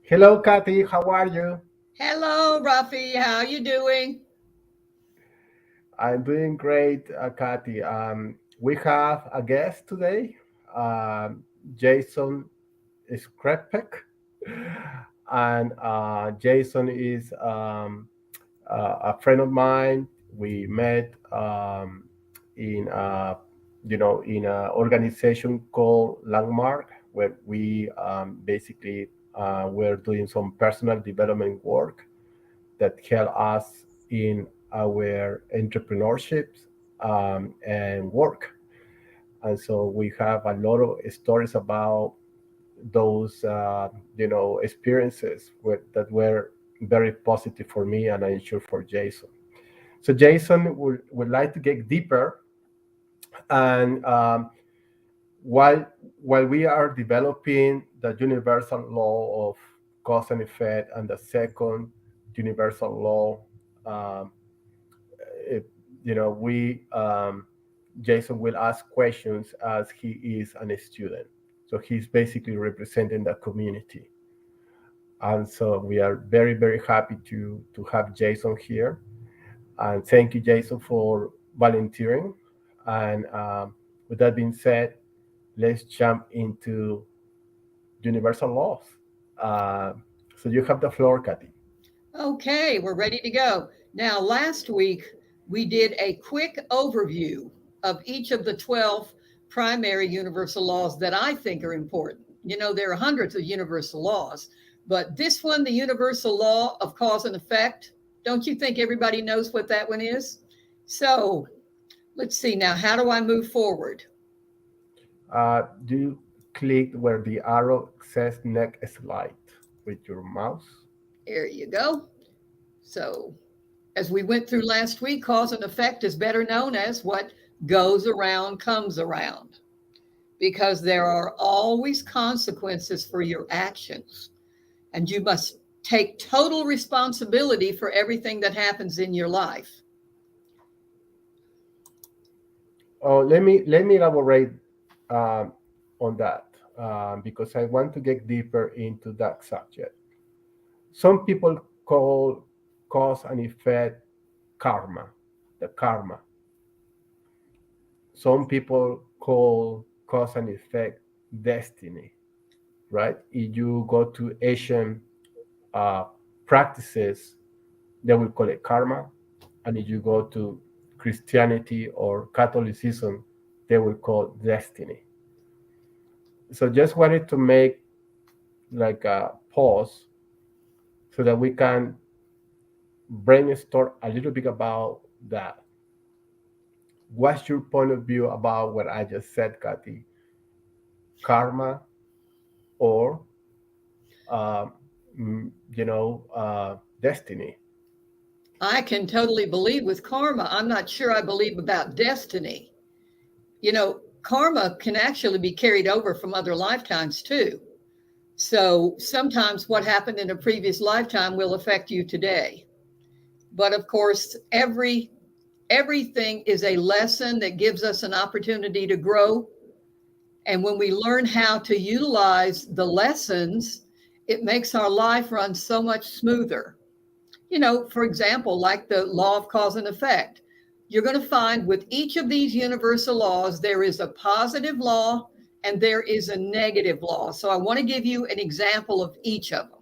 Hello, Kathy. How are you? Hello, Ruffy. How you doing? I'm doing great, Kathy. We have a guest today, um, Jason Skrepek. And Jason is a friend of mine. We met in, in an organization called Landmark, where we basically were doing some personal development work that help us in our entrepreneurships and work. And so we have a lot of stories about those, experiences that were very positive for me, and I'm sure for Jason. So Jason would like to get deeper, and while while we are developing the universal law of cause and effect and the second universal law, um, it, we Jason will ask questions as he is a student. So he's basically representing the community, and so we are very very happy to have Jason here. And thank you, Jason, for volunteering. And with that being said, let's jump into universal laws. Uh, so you have the floor, Kathy. Okay, we're ready to go. Now, last week we did a quick overview of each of the 12 primary universal laws that I think are important. There are hundreds of universal laws, but this one, the universal law of cause and effect, don't you think everybody knows what that one is? So let's see now, how do I move forward? Do you click where the arrow says next slide with your mouse? There you go. So as we went through last week, cause and effect is better known as what goes around comes around, because there are always consequences for your actions, and you must take total responsibility for everything that happens in your life. Oh, let me elaborate um, on that, because I want to get deeper into that subject. Some people call cause and effect karma, the karma. Some people call cause and effect destiny, right? If you go to Asian uh, practices, they will call it karma. And if you go to Christianity or Catholicism, they will call destiny. So just wanted to make like a pause so that we can brainstorm a little bit about that. What's your point of view about what I just said, Kathy? Karma or um, destiny? I can totally believe with karma. I'm not sure I believe about destiny. Karma can actually be carried over from other lifetimes too. So sometimes what happened in a previous lifetime will affect you today. But of course, everything is a lesson that gives us an opportunity to grow. And when we learn how to utilize the lessons, it makes our life run so much smoother. For example, like the law of cause and effect, you're going to find with each of these universal laws, there is a positive law and there is a negative law. So I want to give you an example of each of them.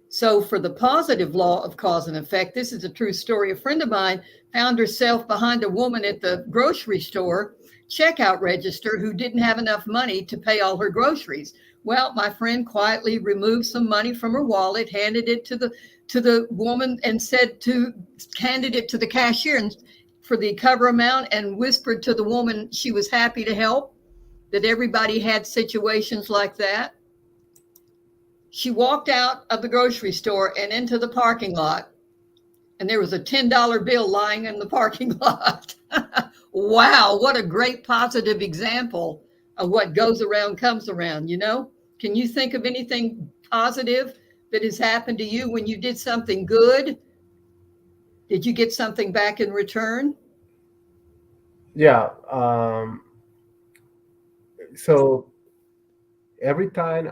So, for the positive law of cause and effect, this is a true story. A friend of mine found herself behind a woman at the grocery store checkout register who didn't have enough money to pay all her groceries. Well, my friend quietly removed some money from her wallet, handed it to the woman, and handed it to the cashier and for the cover amount, and whispered to the woman she was happy to help. That everybody had situations like that. She walked out of the grocery store and into the parking lot, and there was a $10 bill lying in the parking lot. Wow, what a great positive example of what goes around comes around. Can you think of anything positive that has happened to you when you did something good? Did you get something back in return? Yeah. So every time,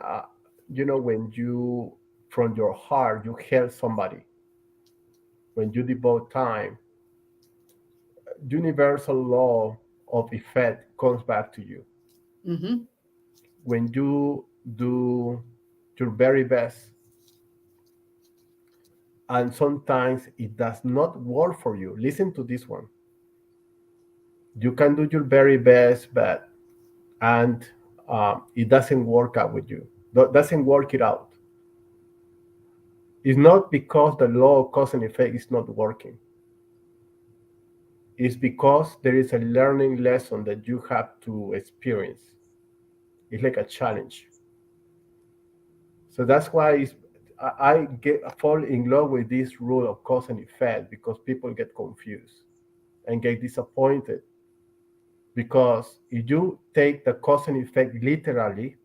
when you from your heart, you help somebody. When you devote time, universal law of effect comes back to you. Mm-hmm. When you do your very best, and sometimes it does not work for you, listen to this one. You can do your very best, but and it doesn't work out with you. Doesn't work it out. It's not because the law of cause and effect is not working. It's because there is a learning lesson that you have to experience. It's like a challenge. So that's why I fall in love with this rule of cause and effect, because people get confused and get disappointed. Because if you take the cause and effect literally,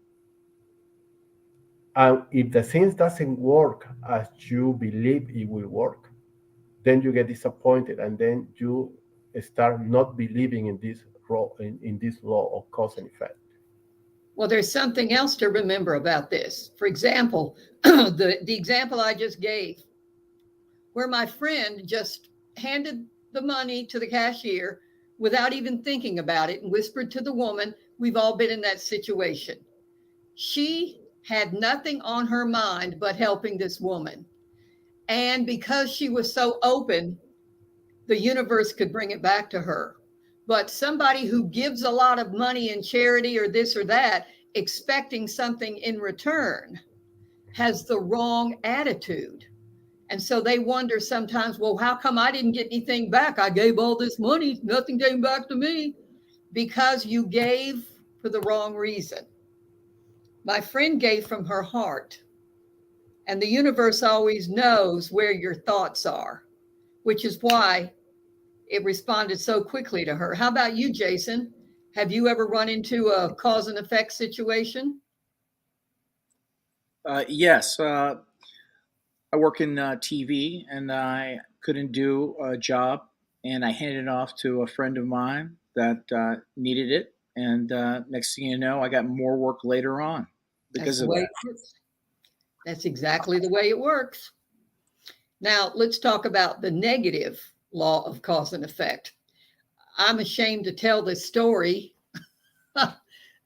and if the things doesn't work as you believe it will work, then you get disappointed, and then you start not believing in this in this law of cause and effect. Well, there's something else to remember about this. For example, the example I just gave, where my friend just handed the money to the cashier without even thinking about it and whispered to the woman, we've all been in that situation. She had nothing on her mind but helping this woman. And because she was so open, the universe could bring it back to her. But somebody who gives a lot of money in charity or this or that, expecting something in return, has the wrong attitude. And so they wonder sometimes, well, how come I didn't get anything back? I gave all this money, nothing came back to me. Because you gave for the wrong reason. My friend gave from her heart, and the universe always knows where your thoughts are, which is why it responded so quickly to her. How about you, Jason? Have you ever run into a cause and effect situation? Yes, I work in TV, and I couldn't do a job, and I handed it off to a friend of mine that needed it. And next thing you know, I got more work later on That's because the of way that. it works. That's exactly the way it works. Now, let's talk about the negative law of cause and effect. I'm ashamed to tell this story,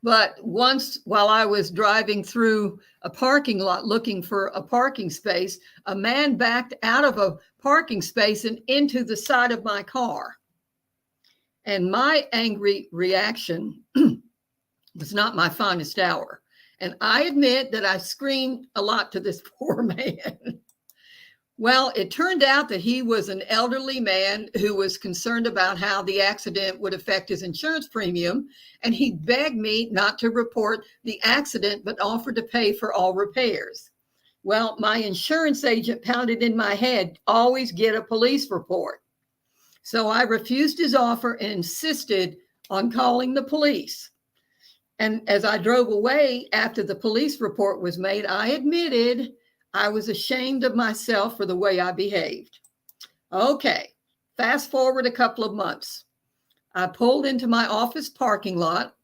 but once while I was driving through a parking lot looking for a parking space, a man backed out of a parking space and into the side of my car. And my angry reaction was not my finest hour. And I admit that I screamed a lot to this poor man. Well, it turned out that he was an elderly man who was concerned about how the accident would affect his insurance premium. And he begged me not to report the accident, but offered to pay for all repairs. Well, my insurance agent pounded in my head, always get a police report. So I refused his offer and insisted on calling the police. And as I drove away after the police report was made, I admitted I was ashamed of myself for the way I behaved. Okay, fast forward a couple of months. I pulled into my office parking lot,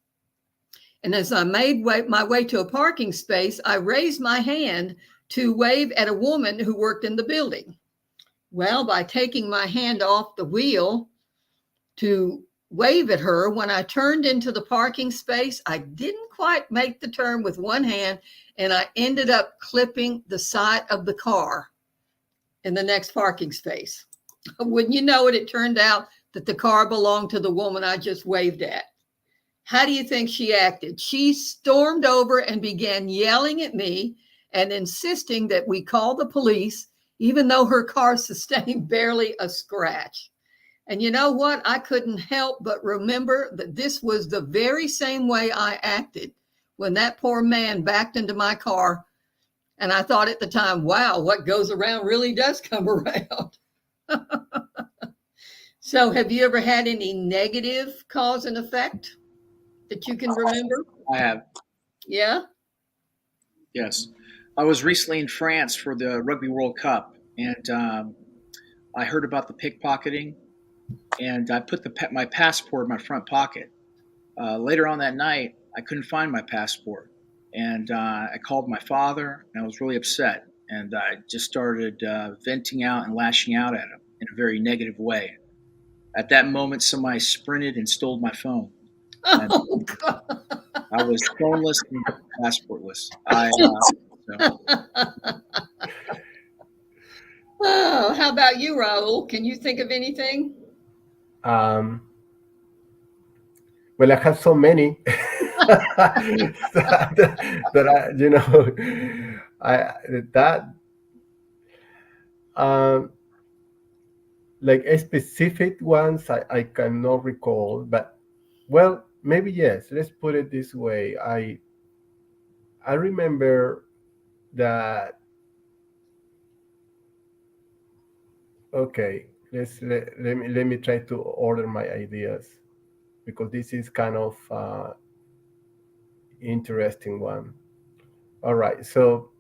and as I made my way to a parking space, I raised my hand to wave at a woman who worked in the building. Well, by taking my hand off the wheel to wave at her, when I turned into the parking space, I didn't quite make the turn with one hand, and I ended up clipping the side of the car in the next parking space. Wouldn't you know it, it turned out that the car belonged to the woman I just waved at. How do you think she acted? She stormed over and began yelling at me and insisting that we call the police, even though her car sustained barely a scratch. And you know what? I couldn't help but remember that this was the very same way I acted when that poor man backed into my car. And I thought at the time, wow, what goes around really does come around. So, have you ever had any negative cause and effect that you can remember? I have, Yeah. yes. I was recently in France for the Rugby World Cup, and I heard about the pickpocketing, and I put my passport in my front pocket. Later on that night, I couldn't find my passport, and I called my father, and I was really upset. and I just started venting out and lashing out at him in a very negative way. At that moment, somebody sprinted and stole my phone, and Oh, God. I was phoneless and passportless. So Oh, how about you, Raul? Can you think of anything? Um, well, I have so many that I that um, like a specific ones I cannot recall, but well, maybe yes. Let's put it this way. I remember that. Okay, let me try to order my ideas because this is kind of interesting one. All right, so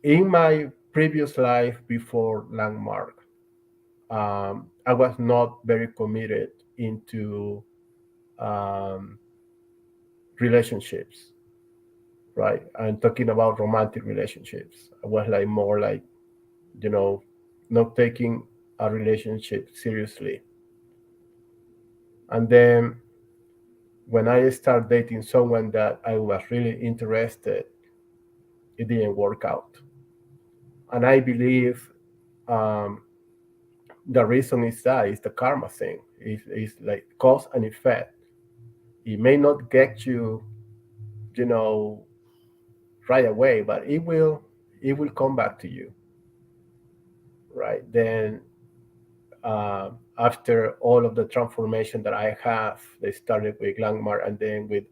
in my previous life before Landmark, I was not very committed into um, relationships, right? I'm talking about romantic relationships. I was like more like, you know, not taking a relationship seriously. And then when I started dating someone that I was really interested, it didn't work out. And I believe um, the reason is that is the karma thing. It's like cause and effect. It may not get you, you know, right away, but it will come back to you, right? Then after all of the transformation that I have, they started with Langmar and then with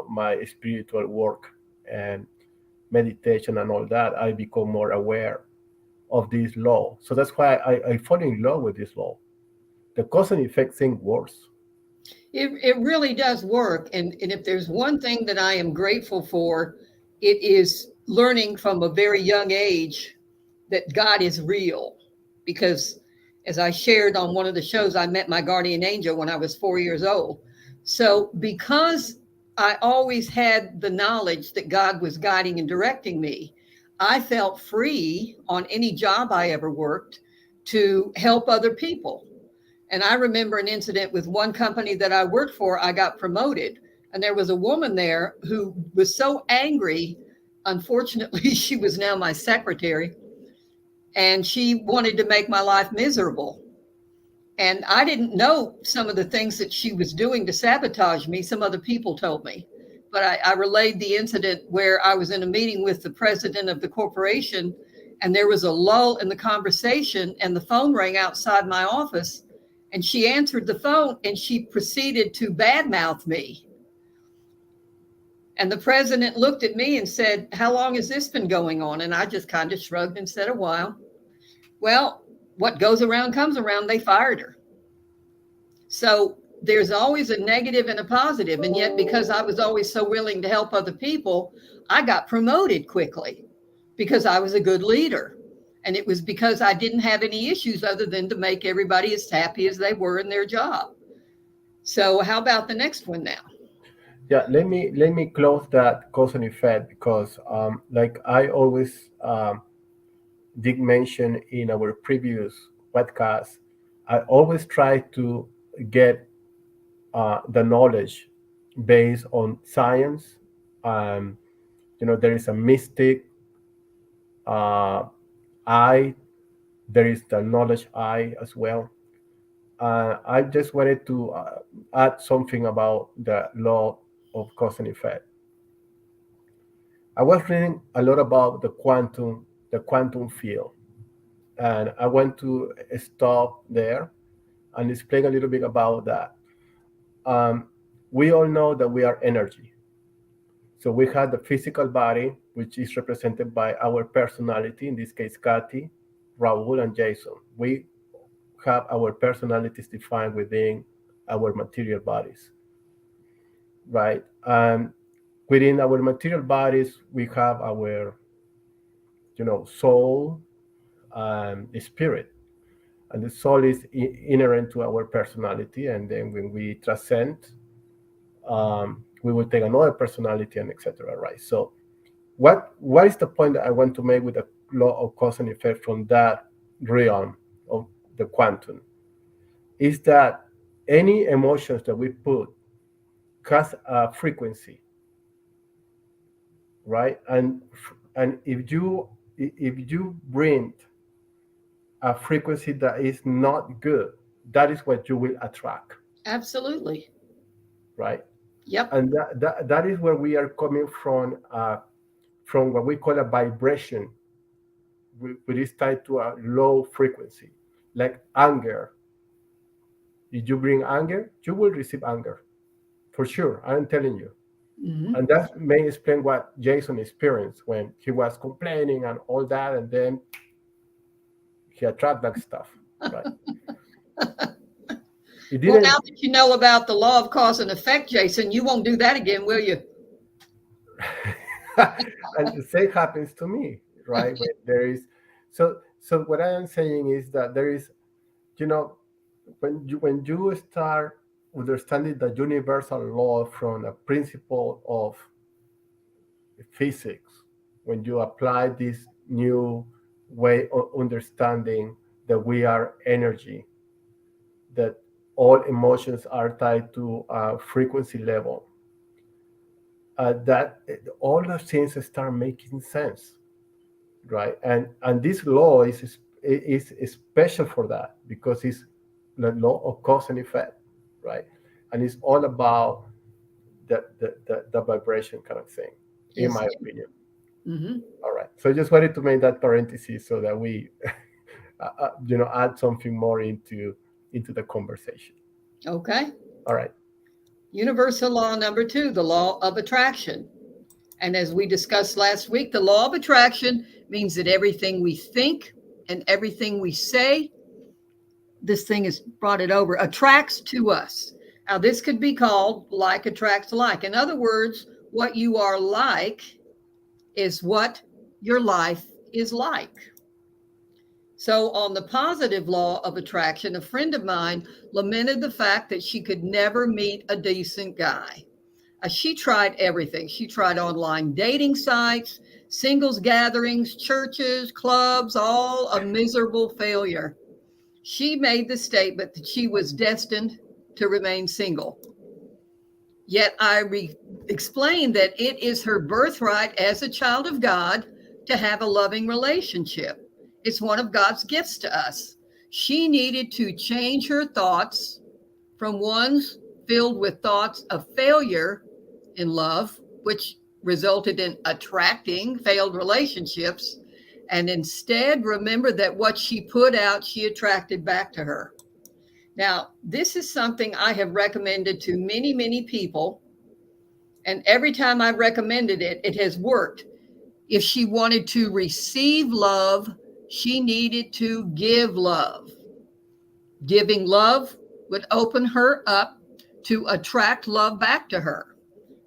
my spiritual work and meditation and all that, I become more aware of this law. So that's why I fall in love with this law. The cause and effect thing works. It really does work. And if there's one thing that I am grateful for, it is learning from a very young age that God is real. Because as I shared on one of the shows, I met my guardian angel when I was 4 years old. So because I always had the knowledge that God was guiding and directing me, I felt free on any job I ever worked to help other people. And I remember an incident with one company that I worked for. I got promoted, and there was a woman there who was so angry. Unfortunately, she was now my secretary, and she wanted to make my life miserable. And I didn't know some of the things that she was doing to sabotage me. Some other people told me. But I relayed the incident where I was in a meeting with the president of the corporation, and there was a lull in the conversation, and the phone rang outside my office. And she answered the phone and she proceeded to badmouth me. And the president looked at me and said, "How long has this been going on?" And I just kind of shrugged and said, "A while." Well, what goes around comes around. They fired her. So there's always a negative and a positive. And yet, because I was always so willing to help other people, I got promoted quickly because I was a good leader. And it was because I didn't have any issues other than to make everybody as happy as they were in their job. So, how about the next one now? Yeah, let me close that cause and effect because like I always did mention in our previous podcast, I always try to get the knowledge based on science. Um, there is a mystic uh, eye, there is the knowledge eye as well. I just wanted to add something about the law of cause and effect. I was reading a lot about the quantum field, and I want to stop there and explain a little bit about that. Um, we all know that we are energy. So we have the physical body, which is represented by our personality, in this case, Kathy, Raul, and Jason. We have our personalities defined within our material bodies, right? And within our material bodies, we have our, soul and the spirit. And the soul is inherent to our personality. And then when we transcend, we will take another personality and etc. Right? So what is the point that I want to make with the law of cause and effect from that realm of the quantum? Is that any emotions that we put cause a frequency, right? And if you bring a frequency that is not good, that is what you will attract, Absolutely. right? Yep. And that is where we are coming from what we call a vibration, which is tied to a low frequency, like anger. If you bring anger, you will receive anger for sure. I'm telling you. Hmm. And that may explain what Jason experienced when he was complaining and all that, and then he attracted that stuff, right? It Well, now didn't. that you know about the law of cause and effect, Jason, you won't do that again, will you? And the same happens to me, right? When there is, so what I am saying is that there is, you know, when you start understanding the universal law from a principle of physics, when you apply this new way of understanding that we are energy, that all emotions are tied to a frequency level, that all the things start making sense, right? And this law is special for that because it's the law of cause and effect, right? And it's all about the vibration kind of thing, in Yes. my opinion. Hmm. All right. So I just wanted to make that parenthesis so that we, add something more into the conversation. Okay. All right. Universal law number two, the law of attraction. And as we discussed last week, the law of attraction means that everything we think and everything we say, this thing has brought it over, attracts to us. Now, this could be called like attracts like. In other words, what you are like is what your life is like. So, on the positive law of attraction, a friend of mine lamented the fact that she could never meet a decent guy. She tried everything. She tried online dating sites, singles gatherings, churches, clubs, all a miserable failure. She made the statement that she was destined to remain single. Yet explained that it is her birthright as a child of God to have a loving relationship. It's one of God's gifts to us. She needed to change her thoughts from ones filled with thoughts of failure in love, which resulted in attracting failed relationships, and instead remember that what she put out, she attracted back to her. Now, this is something I have recommended to many, many people. And every time I've recommended it, it has worked. If she wanted to receive love, she needed to give love. Giving love would open her up to attract love back to her.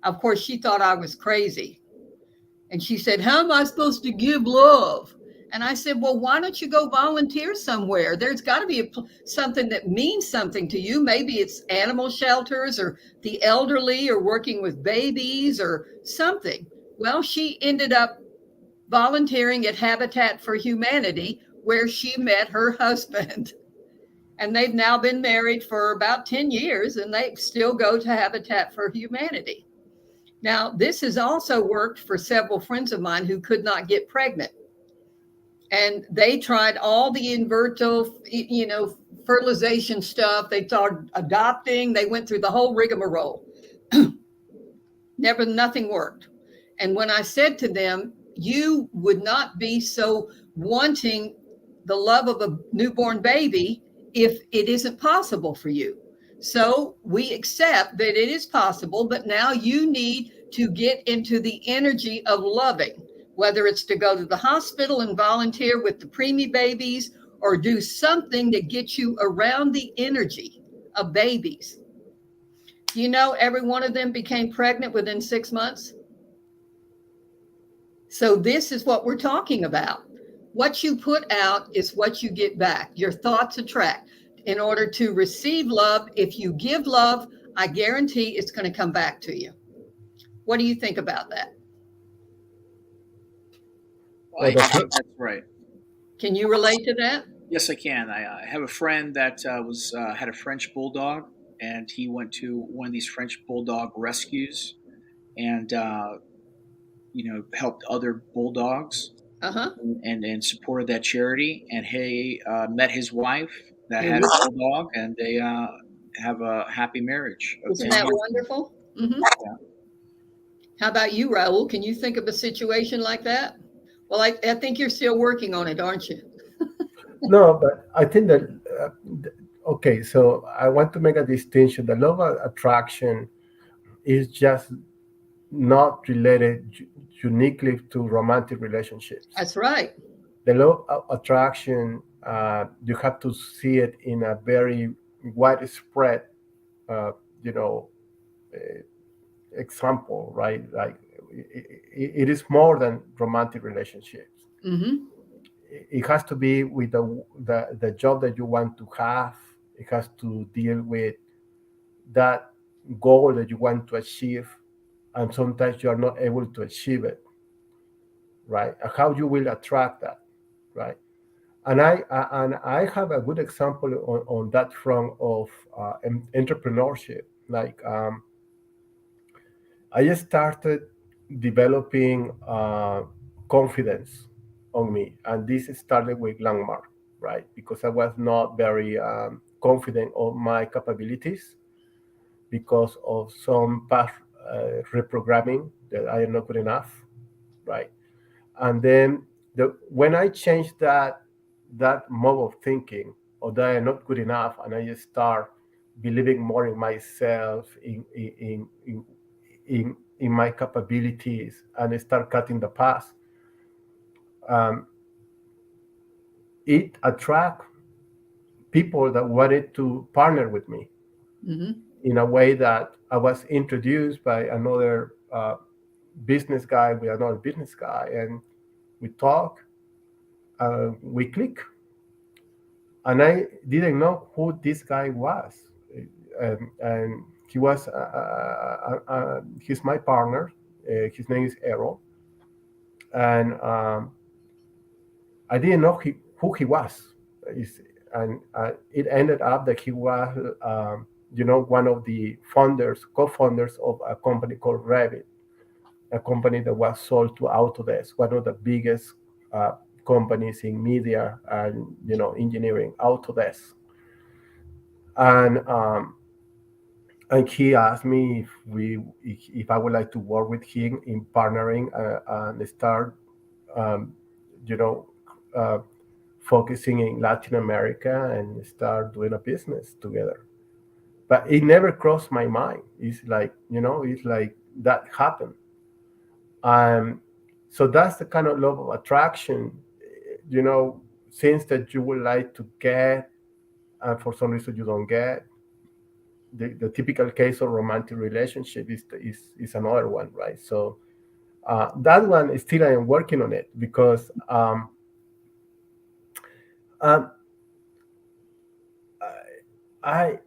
Of course, she thought I was crazy. And she said, how am I supposed to give love? And I said, well, why don't you go volunteer somewhere? There's got to be something that means something to you. Maybe it's animal shelters or the elderly or working with babies or something. Well, she ended up volunteering at Habitat for Humanity, where she met her husband. And they've now been married for about 10 years and they still go to Habitat for Humanity. Now, this has also worked for several friends of mine who could not get pregnant. And they tried all the in vitro, fertilization stuff. They started adopting. They went through the whole rigmarole. Nothing worked. And when I said to them, you would not be so wanting the love of a newborn baby if it isn't possible for you. So we accept that it is possible, but now you need to get into the energy of loving, whether it's to go to the hospital and volunteer with the preemie babies or do something that gets you around the energy of babies. You know, every one of them became pregnant within 6 months. So this is what we're talking about. What you put out is what you get back. Your thoughts attract. In order to receive love, if you give love, I guarantee it's going to come back to you. What do you think about that? Well, I think that's right. Can you relate to that? Yes, I can. I have a friend that was had a French bulldog, and he went to one of these French bulldog rescues, and helped other bulldogs, Uh-huh. and supported that charity. And he met his wife that Here had you a go. bulldog, and they have a happy marriage of Isn't 10 that years. wonderful? Hmm. Yeah. How about you, Raul? Can you think of a situation like that? Well, I think you're still working on it, aren't you? No, but I think that okay. So I want to make a distinction. The law of attraction is just not related uniquely to romantic relationships. That's right. The law of attraction, you have to see it in a very widespread, uh, you know, uh, example, right? Like it is more than romantic relationships. Hmm. It has to be with the job that you want to have. It has to deal with that goal that you want to achieve, and sometimes you are not able to achieve it, right? And how you will attract that, right? And I have a good example on that front of entrepreneurship. Like I started developing confidence on me, and this started with Landmark, right? Because I was not very confident on my capabilities because of some past reprogramming that I am not good enough, right? And then when I changed that mode of thinking, or that I'm not good enough, and I just start believing more in myself, in my capabilities, and I start cutting the past, um, it attract people that wanted to partner with me Hmm. in a way that I was introduced by another business guy with another business guy, and we talk, we click, and I didn't know who this guy was, and he was he's my partner. His name is Errol, and I didn't know who he was. And it ended up that he was, one of the co-founders of a company called Revit, a company that was sold to Autodesk, one of the biggest uh, companies in media and engineering, Autodesk. And he asked me if I would like to work with him in partnering and start, um, you know, uh, focusing in Latin America and start doing a business together. But it never crossed my mind. It's like that happened. Um, so that's the kind of love of attraction, things that you would like to get, and for some reason you don't get. The typical case of romantic relationship is another one, right? So that one is still I am working on it because um, I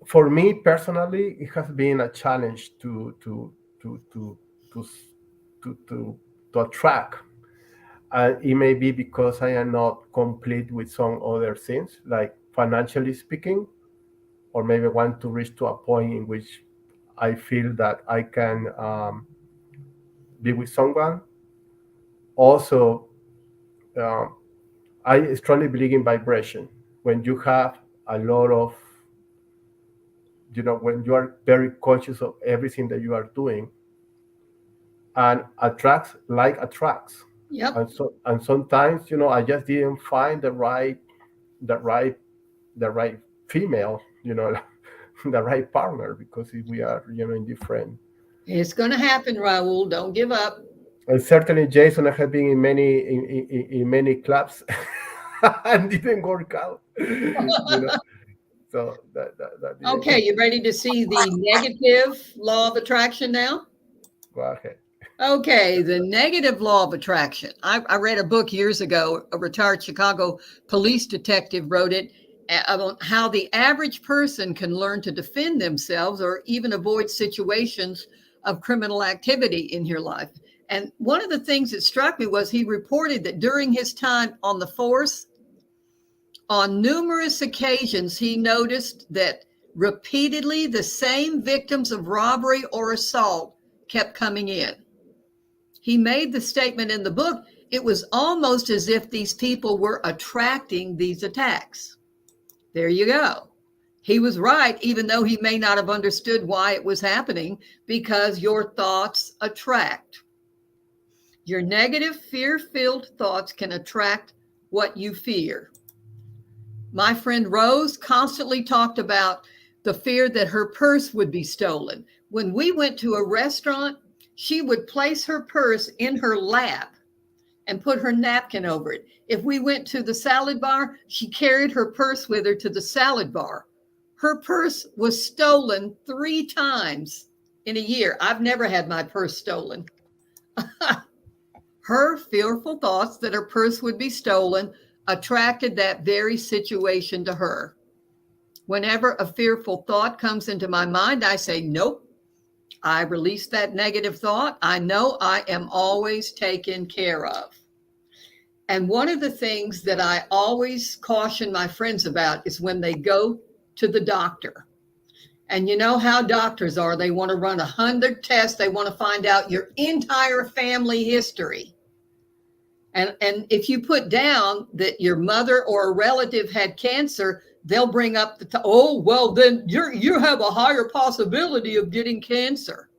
for me personally it has been a challenge to to to, to attract. It may be because I am not complete with some other things, like financially speaking, or maybe want to reach to a point in which I feel that I can be with someone. Also, um, I strongly believe in vibration. When you have a lot of, when you are very conscious of everything that you are doing, and attracts. Yep. And sometimes, I just didn't find the right, the right female, the right partner, because we are, in different. It's going to happen, Raul. Don't give up. And certainly, Jason, I have been in many clubs and didn't work out. So that didn't Okay, you ready to see the negative law of attraction now? go ahead. Okay, the negative law of attraction. I read a book years ago. A retired Chicago police detective wrote it about how the average person can learn to defend themselves or even avoid situations of criminal activity in your life. And one of the things that struck me was he reported that during his time on the force, on numerous occasions, he noticed that repeatedly the same victims of robbery or assault kept coming in. He made the statement in the book, it was almost as if these people were attracting these attacks. There you go. He was right, even though he may not have understood why it was happening, because your thoughts attract. Your negative, fear-filled thoughts can attract what you fear. My friend Rose constantly talked about the fear that her purse would be stolen. When we went to a restaurant, she would place her purse in her lap and put her napkin over it. If we went to the salad bar, she carried her purse with her to the salad bar. Her purse was stolen 3 times in a year. I've never had my purse stolen. Her fearful thoughts that her purse would be stolen attracted that very situation to her. Whenever a fearful thought comes into my mind, I say, nope. I release that negative thought. I know I am always taken care of. And one of the things that I always caution my friends about is when they go to the doctor. And you know how doctors are. They want to run 100 tests. They want to find out your entire family history. And if you put down that your mother or a relative had cancer, they'll bring up then you have a higher possibility of getting cancer.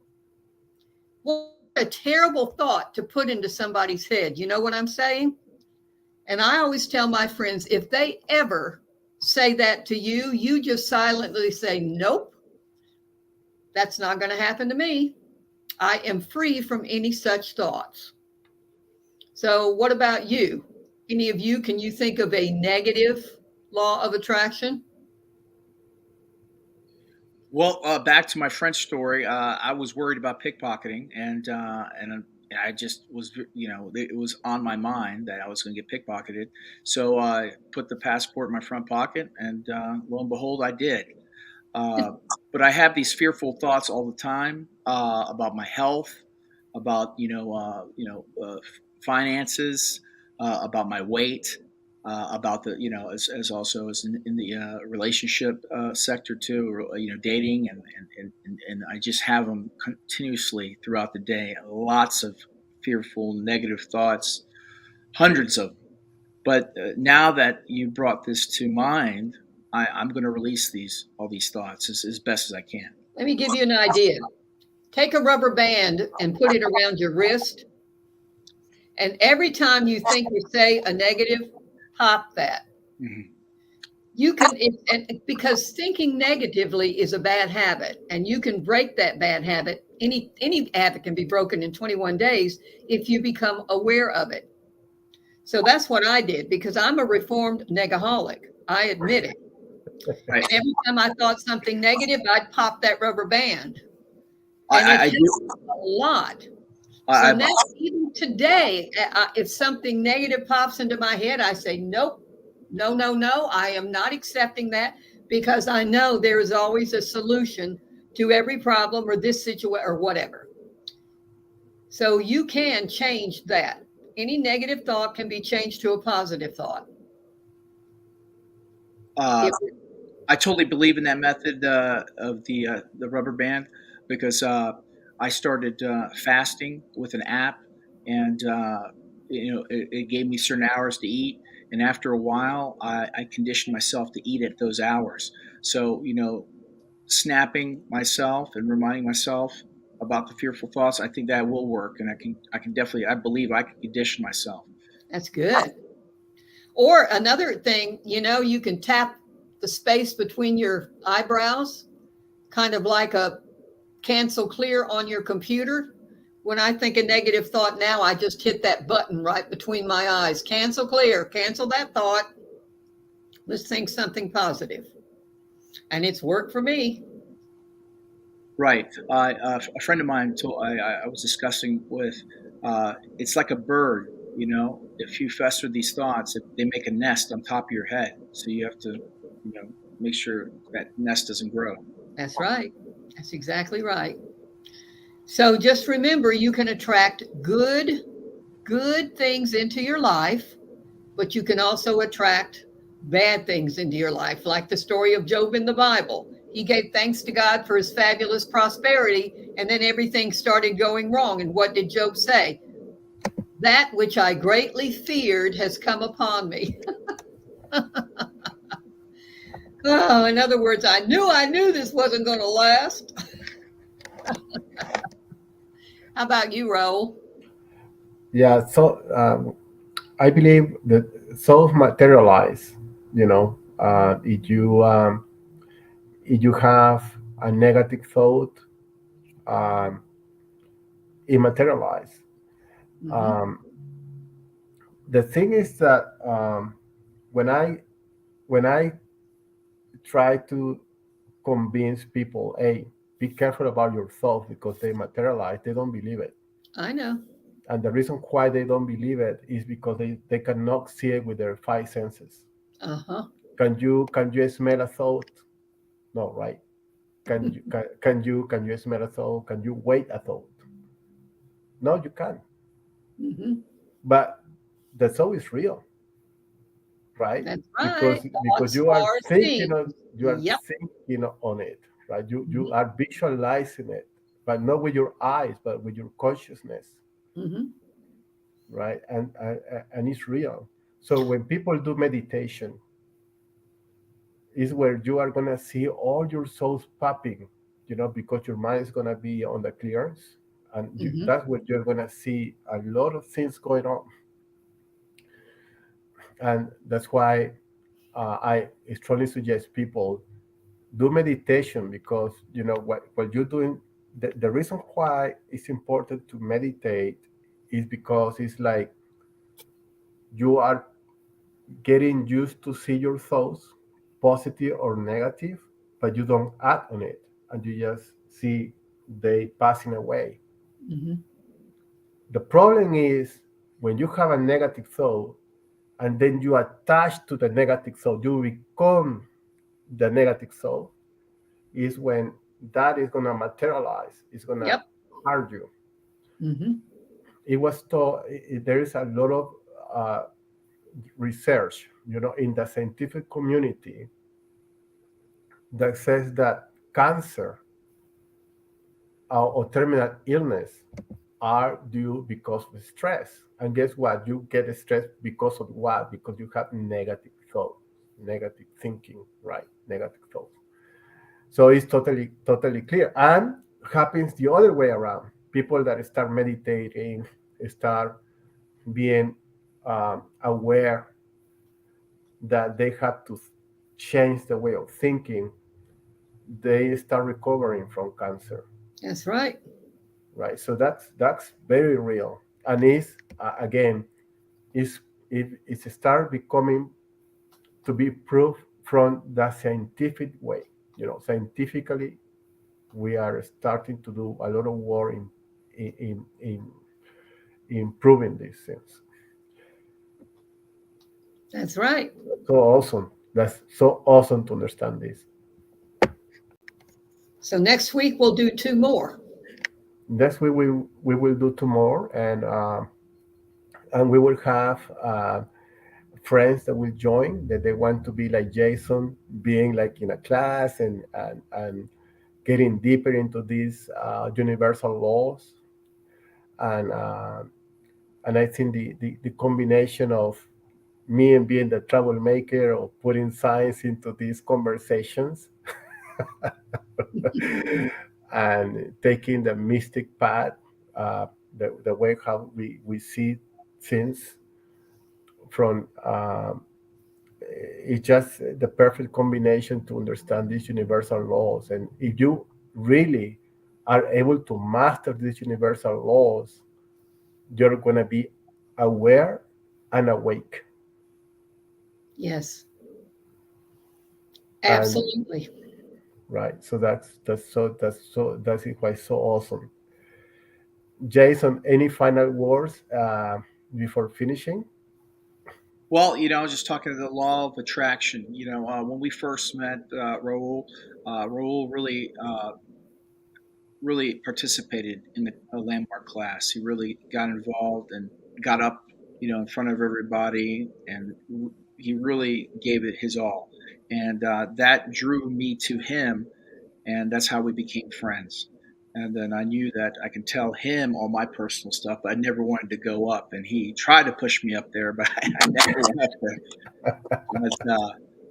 Well, what a terrible thought to put into somebody's head. You know what I'm saying? And I always tell my friends, if they ever say that to you, you just silently say, nope, that's not going to happen to me. I am free from any such thoughts. So what about you? Any of you, can you think of a negative law of attraction? Well, back to my French story. I was worried about pickpocketing, and I just was, it was on my mind that I was going to get pickpocketed. So I put the passport in my front pocket, and lo and behold, I did. Uh, but I have these fearful thoughts all the time about my health, about finances, about my weight, about the as also as in the relationship sector too, or, dating and I just have them continuously throughout the day. Lots of fearful, negative thoughts, hundreds of them. But now that you brought this to mind, I'm going to release all these thoughts as best as I can. Let me give you an idea. Take a rubber band and put it around your wrist. And every time you think or say a negative, pop that. Mm-hmm. You can, because thinking negatively is a bad habit, and you can break that bad habit. Any habit can be broken in 21 days if you become aware of it. So that's what I did, because I'm a reformed negaholic. I admit it. Right. And every time I thought something negative, I'd pop that rubber band. And I it do. helped a lot. I, So now, even today, if something negative pops into my head, I say, nope, no, I am not accepting that, because I know there is always a solution to every problem or this situation or whatever. So you can change that. Any negative thought can be changed to a positive thought. I totally believe in that method of the rubber band, because I started fasting with an app, and it gave me certain hours to eat, and after a while, I conditioned myself to eat at those hours. So snapping myself and reminding myself about the fearful thoughts, I think that will work, and I can definitely, I believe I can condition myself. That's good. Or another thing, you can tap the space between your eyebrows, kind of like a cancel clear on your computer. When I think a negative thought now, I just hit that button right between my eyes. Cancel clear, cancel that thought. Let's think something positive. And it's worked for me. Right. A friend of mine I was discussing with, it's like a bird, if you fester these thoughts, if they make a nest on top of your head. So you have to, make sure that nest doesn't grow. That's right. That's exactly right. So just remember, you can attract good things into your life, but you can also attract bad things into your life, like the story of Job in the Bible. He gave thanks to God for his fabulous prosperity, and then everything started going wrong. And what did Job say? That which I greatly feared has come upon me. Oh, in other words, I knew this wasn't going to last. How about you, Raul? Yeah. So I believe that souls materialize. If you have a negative thought, um, it materializes. Mm-hmm. Um, the thing is that when I try to convince people, hey, be careful about your thoughts because they materialize, they don't believe it. I know. And the reason why they don't believe it is because they cannot see it with their five senses. Uh-huh. Can you smell a thought? No, right? Can you smell a thought? Can you wait a thought? No, you can't. Mm-hmm. But the thought is real, right? That's because right. because Thoughts are things. you are Yep. thinking on it, right? You Mm-hmm. are visualizing it, but not with your eyes, but with your consciousness, Mm-hmm. right? And it's real. So when people do meditation, is where you are gonna see all your souls popping, because your mind is gonna be on the clearance, and Mm-hmm. that's where you're gonna see a lot of things going on. And that's why I strongly suggest people do meditation, because what you're doing. The reason why it's important to meditate is because it's like you are getting used to see your thoughts, positive or negative, but you don't act on it, and you just see they passing away. Mm-hmm. The problem is when you have a negative thought and then you attach to the negative thought, you become the negative thought, is when that is going to materialize. It's going to Yep. hurt you. Mm-hmm. It was taught. There is a lot of uh, research, in the scientific community that says that cancer or terminal illness are due because of stress. And guess what? You get stressed because of what? Because you have negative thoughts, negative thinking, right? Negative thoughts. So it's totally clear. And happens the other way around. People that start meditating, start being aware that they have to change the way of thinking, they start recovering from cancer, That's right. right? So that's very real, and is again is it start becoming to be proved from the scientific way. Scientifically, we are starting to do a lot of work in improving these things. That's right. So awesome. That's so awesome to understand this. So next week we'll do two more. That's what we will do tomorrow, and we will have friends that will join, that they want to be like Jason, being like in a class, and getting deeper into these universal laws, and uh, and I think the combination of me and being the troublemaker, or putting science into these conversations, and taking the mystic path, the way how we see things from, it's just the perfect combination to understand these universal laws. And if you really are able to master these universal laws, you're going to be aware and awake. Yes, And absolutely. right, so that's why so awesome. Jason, any final words before finishing? Well, I was just talking to the law of attraction. When we first met, Raul really really participated in a landmark class. He really got involved and got up, in front of everybody, and he really gave it his all. And that drew me to him, and that's how we became friends. And then I knew that I can tell him all my personal stuff, but I never wanted to go up. And he tried to push me up there, but I never went up there.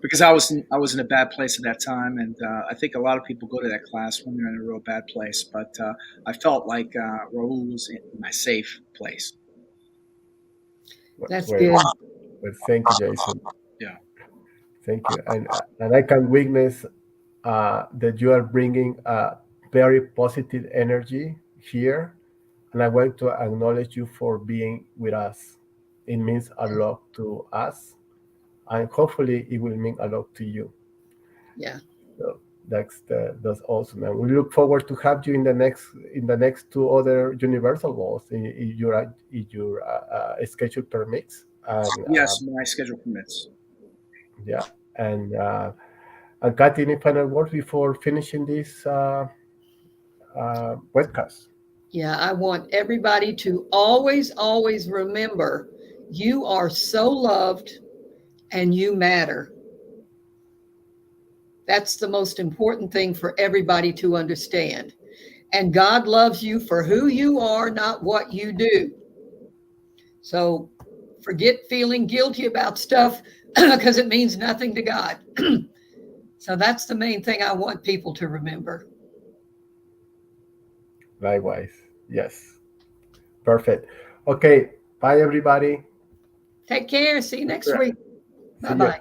Because I was in a bad place at that time, and I think a lot of people go to that class when they're in a real bad place. But I felt like Raul was in my safe place. That's Well, good. well, thank you, Jason. Yeah. Thank you, and I can witness that you are bringing a very positive energy here, and I want to acknowledge you for being with us. It means a lot to us, and hopefully, it will mean a lot to you. Yeah. So that's awesome, and we look forward to have you in the next two other Universal Balls if your schedule permits, and Yes, my schedule permits. yeah, and Kathy, any final words before finishing this webcast? Yeah. I want everybody to always, always remember you are so loved and you matter. That's the most important thing for everybody to understand. And God loves you for who you are, not what you do. So forget feeling guilty about stuff because it means nothing to God. So that's the main thing I want people to remember. Likewise, yes, perfect. Okay, bye everybody. Take care. See you next Yeah. week. See Bye you. bye.